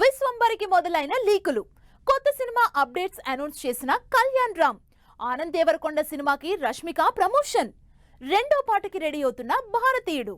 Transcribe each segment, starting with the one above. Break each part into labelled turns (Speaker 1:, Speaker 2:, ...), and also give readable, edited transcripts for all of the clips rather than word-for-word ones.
Speaker 1: విశ్వంబరికి మొదలైన లీకులు. కొత్త సినిమా అప్డేట్స్ అనౌన్స్ చేసిన కళ్యాణ్ రామ్. ఆనంద్ దేవరకొండ సినిమాకి రష్మిక ప్రమోషన్. రెండో పాటకి రెడీ అవుతున్న భారతీయుడు.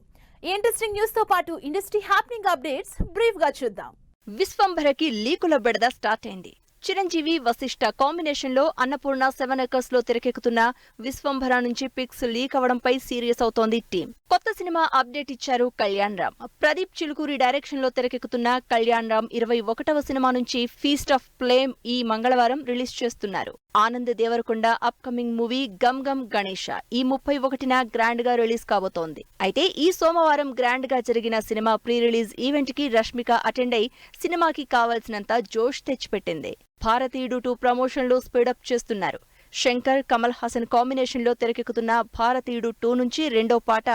Speaker 1: ఇంట్రెస్టింగ్ న్యూస్ తో పాటు ఇండస్ట్రీ హ్యాపెనింగ్ అప్డేట్స్ బ్రీఫ్ గా చూద్దాం.
Speaker 2: విశ్వంభరకి లీకుల బెడద స్టార్ట్ అయింది. చిరంజీవి వశిష్ఠ కాంబినేషన్ లో అన్నపూర్ణ 7 ఎకర్స్ లో తెరకెక్కుతున్న విశ్వంభర నుంచి పిక్స్ లీక్ అవడంపై సీరియస్ అవుతోంది టీం. కొత్త సినిమా అప్డేట్ ఇచ్చారు కళ్యాణ్ రామ్. ప్రదీప్ చిలుకూరి డైరెక్షన్ లో తెరకెక్కుతున్న కళ్యాణ్ రామ్ 21వ సినిమా నుంచి ఫీస్ట్ ఆఫ్ ఫ్లేమ్ ఈ మంగళవారం రిలీజ్ చేస్తున్నారు. Anand Devarakonda upcoming movie Gam Gam Ganesha ఈ 31న గ్రాండ్ గా రిలీజ్ కాబోతోంది. అయితే ఈ సోమవారం గ్రాండ్ గా జరిగిన సినిమా ప్రీ రిలీజ్ ఈవెంట్ కి రష్మిక అటెండ్ అయి సినిమాకి కావాల్సినంత జోష్ తెచ్చిపెట్టింది. భారతీయుడు 2 ప్రమోషన్లు స్పీడప్ చేస్తున్నారు. శంకర్ కమల్ హాసన్ కాంబినేషన్ లో తెరకెక్కుతున్న భారతీయుడు 2 నుంచి రెండో పాట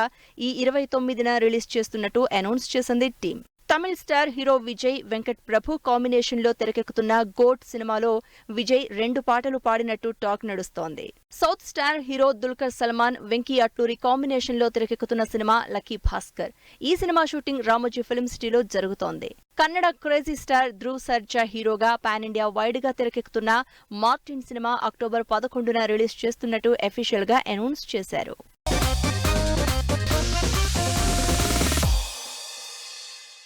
Speaker 2: ఈ 29న రిలీజ్ చేస్తున్నట్టు అనౌన్స్ చేసింది team. Tamil star hero Vijay Venkat Prabhu combination లో తెరకెక్కుతున్న గోట్ సినిమాలో విజయ్ 2 పాటలు పాడినట్టు టాక్ నడుస్తోంది. South star hero Dulquer Salmaan Venky Atluri combination లో తెరకెక్కుతున్న సినిమా లక్కీ భాస్కర్. ఈ సినిమా షూటింగ్ రామోజీ ఫిల్మ్ సిటీలో జరుగుతోంది. కన్నడ క్రేజీ స్టార్ ధ్రువ్ సర్జా హీరోగా పాన్ ఇండియా వైడ్ గా తెరకెక్కుతున్న మార్టిన్ సినిమా అక్టోబర్ 11న రిలీజ్ చేస్తున్నట్టు అఫీషియల్ గా అనౌన్స్ చేశారు.